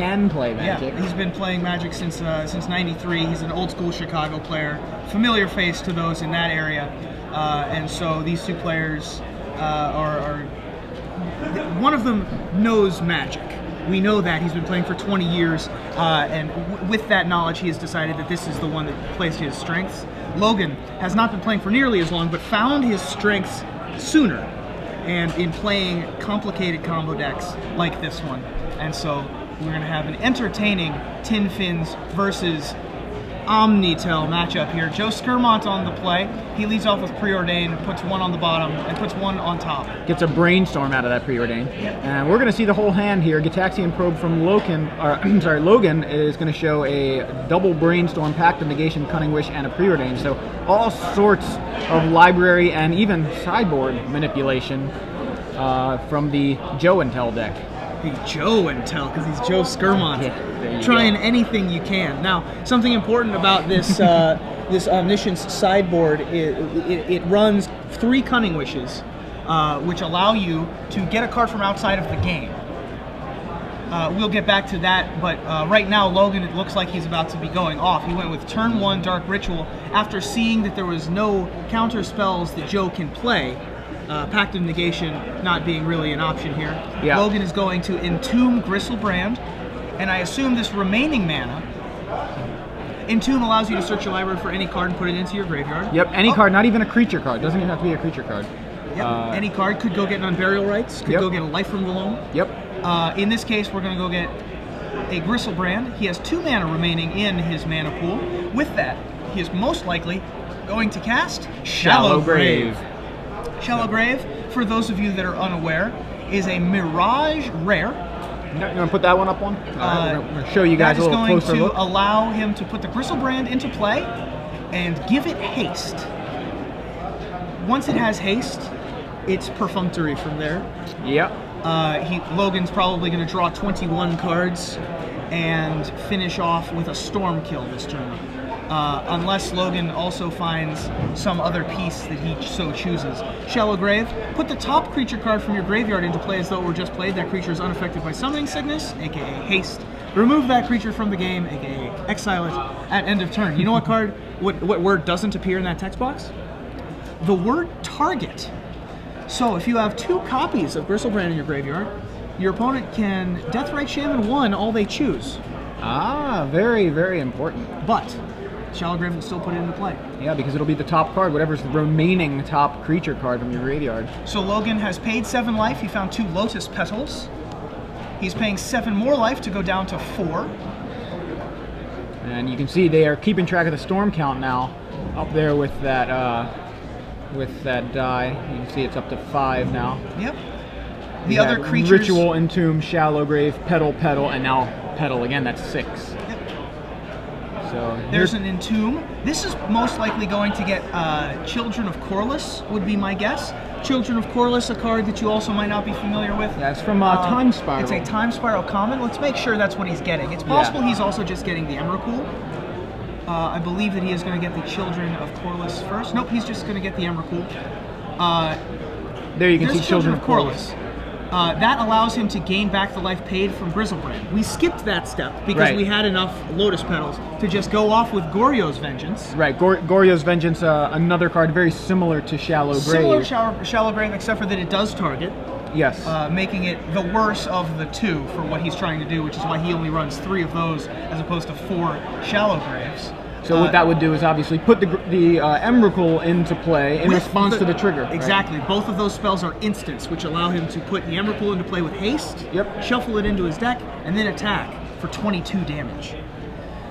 can play Magic. Yeah, he's been playing Magic since '93. He's an old school Chicago player, familiar face to those in that area, and so these two players are. One of them knows Magic. We know that he's been playing for 20 years, and with that knowledge, he has decided that this is the one that plays to his strengths. Logan has not been playing for nearly as long, but found his strengths sooner, and in playing complicated combo decks like this one. And so we're going to have an entertaining Tin Fins versus Omnitel matchup here. Joe Skirmont on the play. He leads off with Preordain, puts one on the bottom, and puts one on top. Gets a Brainstorm out of that Preordain. Yep. And we're going to see the whole hand here. Gitaxian Probe from Logan is going to show a double Brainstorm, Pact of Negation, Cunning Wish, and a Preordain. So all sorts of library and even sideboard manipulation from the Joe Intel deck. The Joe Intel, because he's Joe Skirmont. Yeah, trying anything you can. Now, something important about this this Omniscience sideboard, it runs 3 Cunning Wishes, which allow you to get a card from outside of the game. We'll get back to that, but right now Logan, it looks like he's about to be going off. He went with turn 1 Dark Ritual after seeing that there was no counter spells that Joe can play. Pact of Negation not being really an option here. Yeah. Logan is going to Entomb Gristlebrand, and I assume this remaining mana. Entomb allows you to search your library for any card and put it into your graveyard. Yep, any card, not even a creature card. Doesn't even have to be a creature card. Yep, any card. Could go get an Unburial Rights, could go get a Life from the Loam. Yep. In this case, we're going to go get a Gristlebrand. He has 2 mana remaining in his mana pool. With that, he is most likely going to cast Shallow Grave. Shallow Grave, for those of you that are unaware, is a Mirage rare. You want to put that one up on? We're going to show you guys a little closer look. That is going to allow him to put the Gristlebrand into play and give it haste. Once it has haste, it's perfunctory from there. Yep. Logan's probably going to draw 21 cards and finish off with a Stormkill this turn. Unless Logan also finds some other piece that he so chooses. Shallow Grave, put the top creature card from your graveyard into play as though it were just played. That creature is unaffected by Summoning Sickness, aka Haste. Remove that creature from the game, aka exile it at end of turn. You know what word doesn't appear in that text box? The word target. So if you have 2 copies of Gristlebrand in your graveyard, your opponent can Deathrite Shaman 1 all they choose. Ah, very, very important. But Shallow Grave will still put it into play. Yeah, because it'll be the top card, whatever's the remaining top creature card from your graveyard. So Logan has paid 7 life. He found 2 Lotus Petals. He's paying 7 more life to go down to 4. And you can see they are keeping track of the storm count now, up there with that die. You can see it's up to 5 now. Yep. The other creatures. Ritual, Entomb, Shallow Grave, Petal, and now Petal again. That's 6. So there's an Entomb. This is most likely going to get Children of Corliss, would be my guess. Children of Corliss, a card that you also might not be familiar with. Yeah, it's from Time Spiral. It's a Time Spiral common. Let's make sure that's what he's getting. It's possible he's also just getting the Emrakul. I believe that he is going to get the Children of Corliss first. Nope, he's just going to get the Emrakul. There you can see Children of Corliss. That allows him to gain back the life paid from Gristlebrand. We skipped that step because we had enough Lotus Petals to just go off with Goryo's Vengeance. Right, Goryo's Vengeance, another card very similar to Shallow Grave. Similar to Shallow Grave, except for that it does target. Yes. Making it the worst of the 2 for what he's trying to do, which is why he only runs 3 of those as opposed to 4 Shallow Graves. So what that would do is obviously put the Emrakul into play in response to the trigger. Exactly. Right? Both of those spells are instants, which allow him to put the Emrakul into play with haste, shuffle it into his deck, and then attack for 22 damage.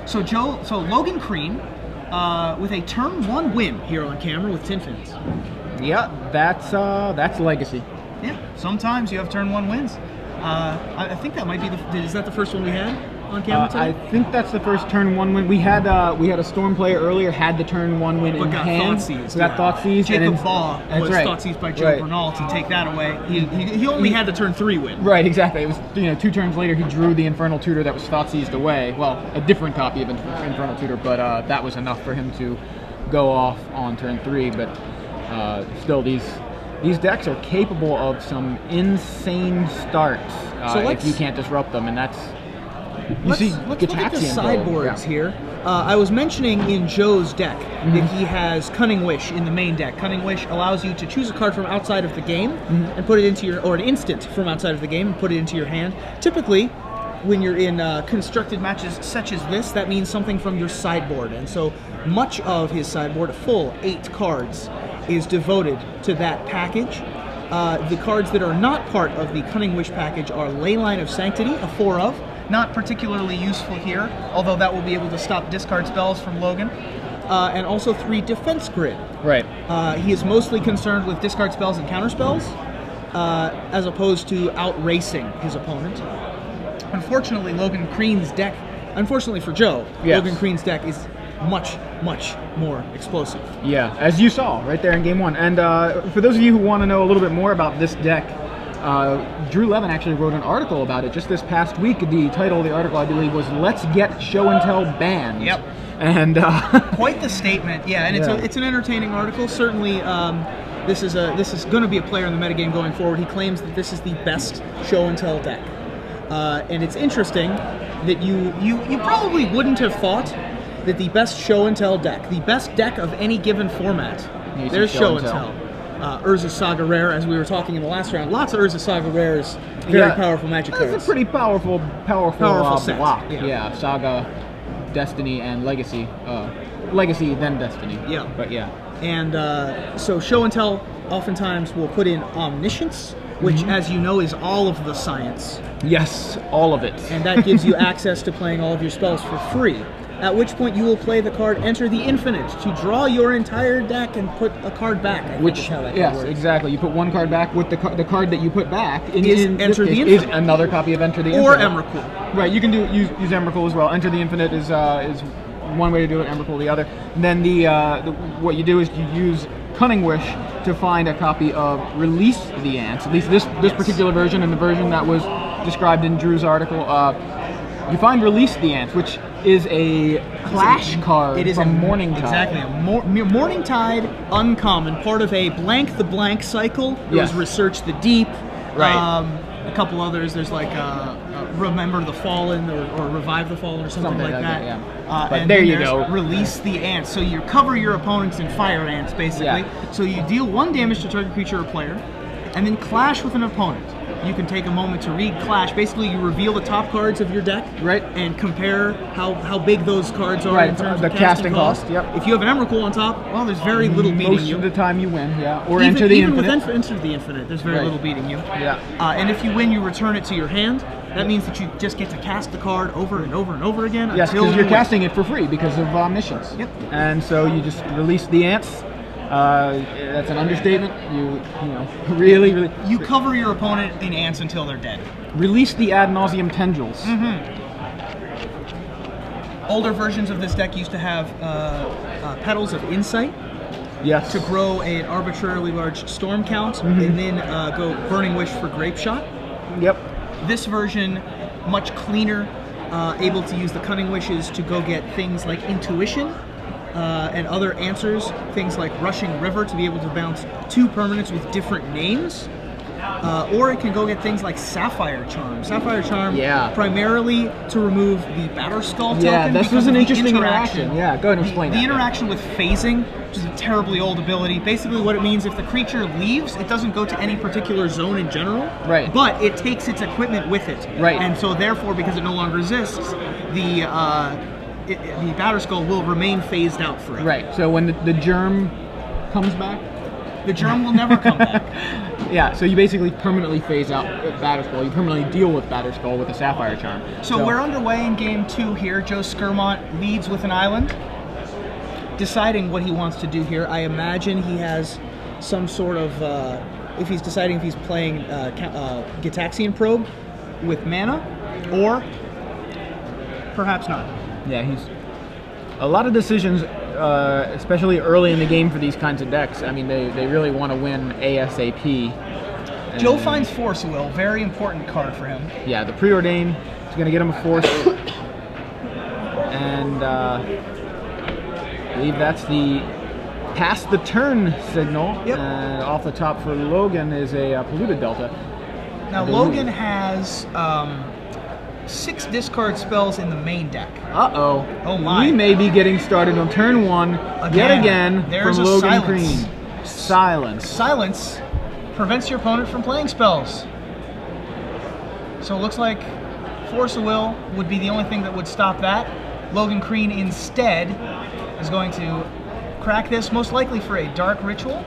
So Logan Creen with a turn 1 win here on camera with Tin Fins. Yeah, that's legacy. Yeah, sometimes you have turn 1 wins. I think that might be is that the first one we had on camera today? I think that's the first turn 1 win. We had a Storm player earlier, had the turn 1 win in hand. Got thought seized. Jacob Baugh was thought seized by Joe Bernal to take that away. He only had the turn 3 win. Right, exactly. It was 2 turns later he drew the Infernal Tutor that was thought seized away. Well, a different copy of Infernal Tutor, but that was enough for him to go off on turn 3. But still, these decks are capable of some insane starts if you can't disrupt them, and that's Let's look at the sideboards here. I was mentioning in Joe's deck that he has Cunning Wish in the main deck. Cunning Wish allows you to choose a card from outside of the game and put it into your, or an instant from outside of the game and put it into your hand. Typically, when you're in constructed matches such as this, that means something from your sideboard. And so much of his sideboard, a full 8 cards, is devoted to that package. The cards that are not part of the Cunning Wish package are Leyline of Sanctity, a 4 of. Not particularly useful here, although that will be able to stop discard spells from Logan. And also 3 Defense Grid. Right. He is mostly concerned with discard spells and counter spells, as opposed to outracing his opponent. Unfortunately, Logan Creen's deck, unfortunately for Joe, Logan Creen's deck is much, much more explosive. Yeah, as you saw right there in game 1. And for those of you who want to know a little bit more about this deck, Drew Levin actually wrote an article about it just this past week. The title of the article, I believe, was "Let's Get Show and Tell Banned." Yep. And quite the statement. Yeah, and it's an entertaining article. Certainly, this is going to be a player in the metagame going forward. He claims that this is the best show and tell deck, and it's interesting that you probably wouldn't have thought that the best show and tell deck, the best deck of any given format, there's show and tell. Urza Saga Rare, as we were talking in the last round. Lots of Urza Saga Rares, very powerful Magic cards. It's a pretty powerful set. block. Yeah, Saga, Destiny, and Legacy. Legacy, then Destiny. Yeah. But yeah. And so show and tell oftentimes will put in Omniscience, which, as you know, is all of the science. Yes, all of it. And that gives you access to playing all of your spells for free. At which point you will play the card Enter the Infinite to draw your entire deck and put a card back. Which is how that yes, works. Exactly. You put one card back with the card that you put back is Enter the Infinite. Is another copy of Enter the Infinite. Or Emrakul. Right. You can use Emrakul as well. Enter the Infinite is one way to do it. Emrakul the other. And then what you do is you use Cunning Wish to find a copy of Release the Ants. At least this particular version and the version that was described in Drew's article. You find Release the Ants, which is a Clash card from Morningtide. Exactly. A Morningtide uncommon, part of a Blank the Blank cycle. There's Research the Deep. Right. A couple others. There's like Remember the Fallen or Revive the Fallen or something like that. Yeah. But and there then you go. Release the Ants. So you cover your opponents in fire ants, basically. Yeah. So you deal 1 damage to target creature or player, and then clash with an opponent. You can take a moment to read Clash. Basically, you reveal the top cards of your deck, and compare how big those cards are in terms of casting cost. Yep. If you have an Emrakul on top, well, there's very little beating you. Most of the time, you win. Yeah. Or even, Enter the even Infinite. with Enter the Infinite, there's very little beating you. Yeah. And if you win, you return it to your hand. That means that you just get to cast the card over and over and over again. Yes, because you're casting it for free because of Omniscience. Yep. And so you just release the ants. That's an understatement. You know, really. You cover your opponent in ants until they're dead. Release the ad nauseum tendrils. Older versions of this deck used to have Petals of Insight. Yes. To grow an arbitrarily large storm count, and then go Burning Wish for Grape Shot. Yep. This version, much cleaner, able to use the Cunning Wishes to go get things like Intuition. And other answers, things like Rushing River to be able to bounce 2 permanents with different names. Or it can go get things like Sapphire Charm. Sapphire Charm, primarily to remove the Batterskull token. Yeah, this was an interesting interaction. Yeah, go ahead and explain that. The interaction with phasing, which is a terribly old ability. Basically what it means, if the creature leaves, it doesn't go to any particular zone in general. Right. But it takes its equipment with it. Right. And so therefore, because it no longer exists, the Batterskull will remain phased out forever. Right. So when the germ comes back, the germ will never come back. Yeah. So you basically permanently phase out Batterskull. You permanently deal with Batterskull with a Sapphire Charm. So we're underway in game 2 here. Joe Skirmont leads with an island, deciding what he wants to do here. I imagine he has some sort of, if he's deciding if he's playing Gitaxian Probe with mana, or perhaps not. Yeah, he's a lot of decisions, especially early in the game for these kinds of decks. I mean, they really want to win ASAP. Joe finds Force Will, very important card for him. Yeah, the Preordain is going to get him a Force, and I believe that's the pass the turn signal. Yep. And off the top for Logan is a Polluted Delta. Now Logan has 6 discard spells in the main deck. Uh-oh. Oh my. We may be getting started on turn 1 yet again There's from a Logan silence. Creen. Silence. Silence prevents your opponent from playing spells. So it looks like Force of Will would be the only thing that would stop that. Logan Creen instead is going to crack this, most likely for a Dark Ritual.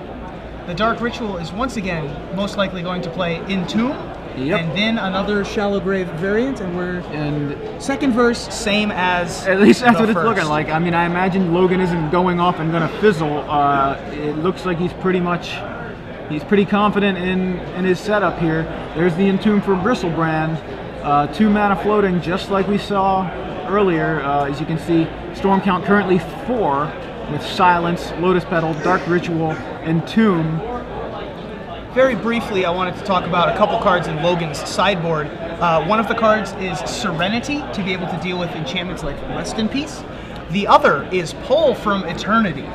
The Dark Ritual is once again most likely going to play Entomb, and then another Shallow Grave variant, and second verse, same as at least that's what it's first. looking like. I mean, I imagine Logan isn't going off and gonna fizzle. It looks like he's pretty confident in his setup here. There's the Entomb for Bristlebrand, 2 mana floating, just like we saw earlier. As you can see, storm count currently 4, with Silence, Lotus Petal, Dark Ritual, Entomb. Very briefly, I wanted to talk about a couple cards in Logan's sideboard. One of the cards is Serenity, to be able to deal with enchantments like Rest in Peace. The other is Pull from Eternity,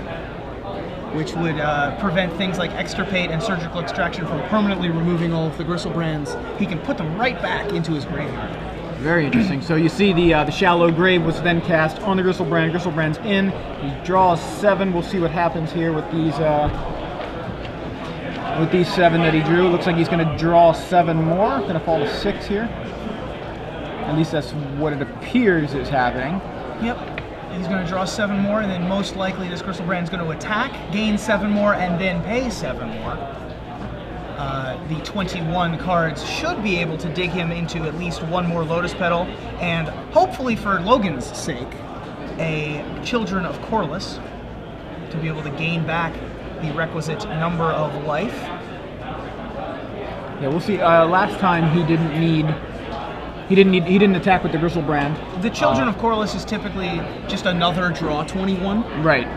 which would prevent things like Extirpate and Surgical Extraction from permanently removing all of the Gristlebrands. He can put them right back into his graveyard. Very interesting. So you see the Shallow Grave was then cast on the Gristlebrand. Gristlebrand's in. He draws 7. We'll see what happens here with these 7 that he drew. It looks like he's going to draw 7 more. Going to fall to 6 here. At least that's what it appears is happening. Yep. He's going to draw 7 more, and then most likely this Gristlebrand's going to attack, gain 7 more, and then pay 7 more. The 21 cards should be able to dig him into at least 1 more Lotus Petal, and hopefully for Logan's sake, a Children of Corliss, to be able to gain back the requisite number of life. Yeah, we'll see. Last time he didn't attack with the Gristlebrand. The Children of Corliss is typically just another draw 21. Right.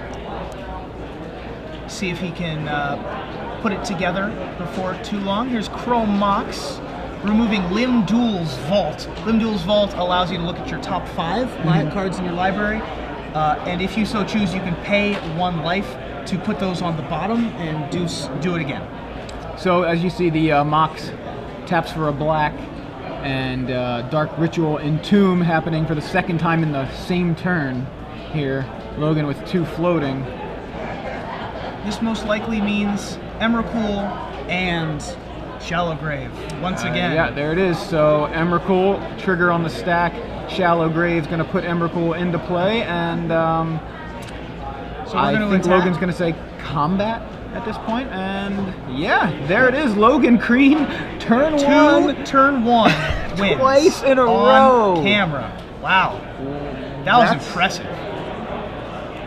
See if he can put it together before too long. Here's Chrome Mox, removing Limdul's Vault. Limdul's Vault allows you to look at your top 5 cards in your library, and if you so choose, you can pay 1 life to put those on the bottom and do it again. So as you see, the Mox taps for a black, and Dark Ritual Entomb happening for the 2nd time in the same turn here. Logan with 2 floating. This most likely means Emrakul and Shallow Grave once again. Yeah, there it is. So Emrakul, trigger on the stack. Shallow Grave's going to put Emrakul into play, and so I think Logan's going to say combat at this point, and yeah, there it is. Logan Creen, turn 1. Turn 1 wins. Twice in a on row. Camera. Wow. That was impressive.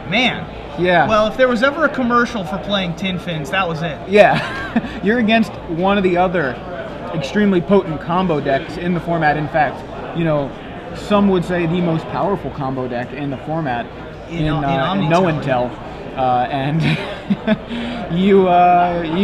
Man. Yeah. Well, if there was ever a commercial for playing Tin Fins, that was it. Yeah. You're against one of the other extremely potent combo decks in the format. In fact, you know, some would say the most powerful combo deck in the format in No Intel. And you